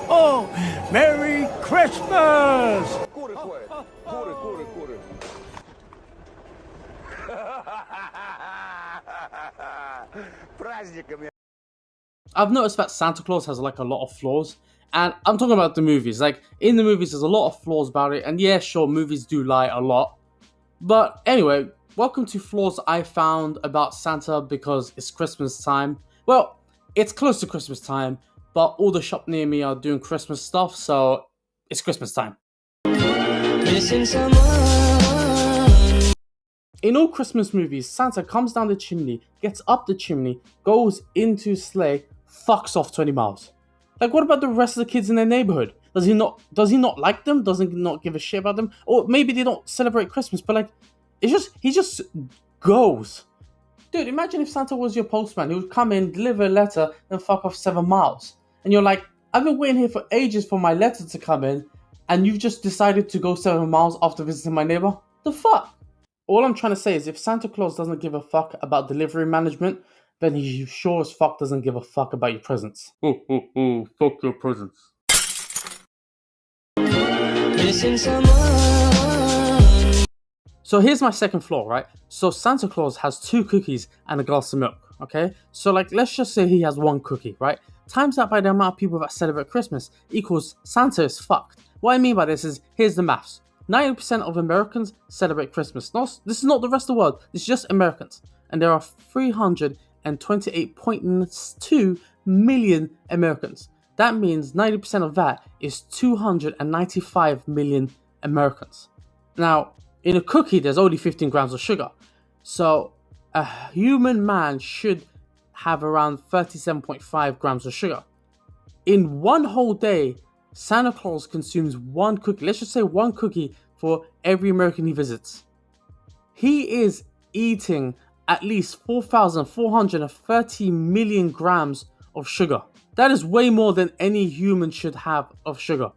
Oh, Merry Christmas! I've noticed that Santa Claus has like a lot of flaws, and I'm talking about the movies. Like in the movies, there's a lot of flaws about it, and yeah, sure, movies do lie a lot. But anyway, welcome to flaws I found about Santa because it's Christmas time. Well, it's close to Christmas time, but all the shop near me are doing Christmas stuff, so it's Christmas time. In all Christmas movies, Santa comes down the chimney, gets up the chimney, goes into sleigh, fucks off 20 miles. Like, what about the rest of the kids in their neighborhood? Does he not like them? Does he not give a shit about them? Or maybe they don't celebrate Christmas, but like, he just goes. Dude, imagine if Santa was your postman. He would come in, deliver a letter, and fuck off 7 miles. And you're like, I've been waiting here for ages for my letter to come in, and you've just decided to go 7 miles after visiting my neighbor? The fuck? All I'm trying to say is if Santa Claus doesn't give a fuck about delivery management, then he sure as fuck doesn't give a fuck about your presents. Fuck your presents. So here's my second flaw, right? So Santa Claus has 2 cookies and a glass of milk, okay? So like, let's just say he has 1 cookie, right? Times that by the amount of people that celebrate Christmas equals Santa is fucked. What I mean by this is, here's the maths. 90% of Americans celebrate Christmas. No, this is not the rest of the world. It's just Americans. And there are 328.2 million Americans. That means 90% of that is 295 million Americans. Now, in a cookie, there's only 15 grams of sugar. So, a human man should have around 37.5 grams of sugar. In one whole day, Santa Claus consumes 1 cookie. Let's just say 1 cookie for every American he visits. He is eating at least 4,430 million grams of sugar. That is way more than any human should have of sugar.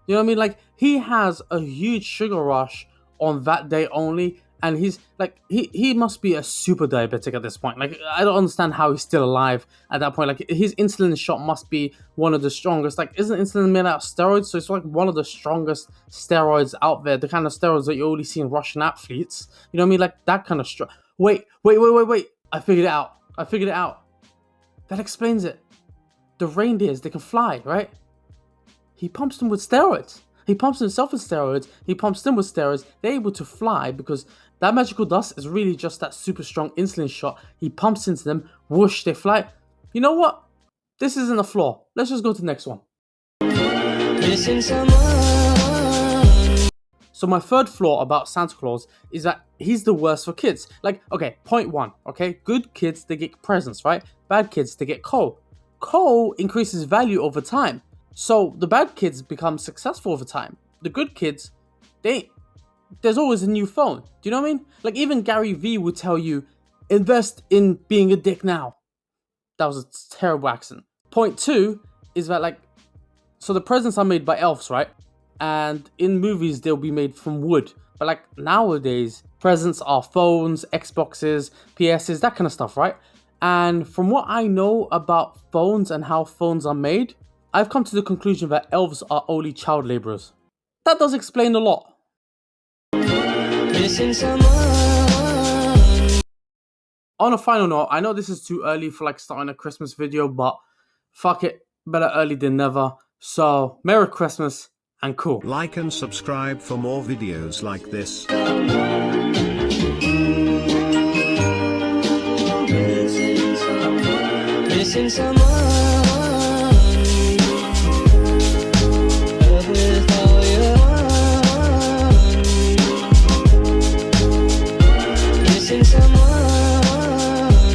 You know what I mean? Like, he has a huge sugar rush on that day only, and he's like, he must be a super diabetic at this point. Like, I don't understand how he's still alive at that point. Like, his insulin shot must be one of the strongest. Like, isn't insulin made out of steroids? So it's like one of the strongest steroids out there, the kind of steroids that you only see in Russian athletes. You know what I mean? Like, that kind of Wait. I figured it out. That explains it. The reindeers, they can fly, right? He pumps them with steroids. He pumps himself with steroids. He pumps them with steroids. They're able to fly because that magical dust is really just that super strong insulin shot. He pumps into them. Whoosh, they fly. You know what? This isn't a flaw. Let's just go to the next one. So my third flaw about Santa Claus is that he's the worst for kids. Like, okay, point 1, okay? Good kids, they get presents, right? Bad kids, they get coal. Coal increases value over time. So the bad kids become successful over time. The good kids, there's always a new phone. Do you know what I mean? Like, even Gary Vee would tell you, invest in being a dick now. That was a terrible accent. Point 2 is that, like, so the presents are made by elves, right? And in movies, they'll be made from wood. But like nowadays, presents are phones, Xboxes, PSs, that kind of stuff, right? And from what I know about phones and how phones are made, I've come to the conclusion that elves are only child laborers. That does explain a lot. On a final note, I know this is too early for like starting a Christmas video, but fuck it, better early than never. So, Merry Christmas and cool. Like and subscribe for more videos like this. Missing someone.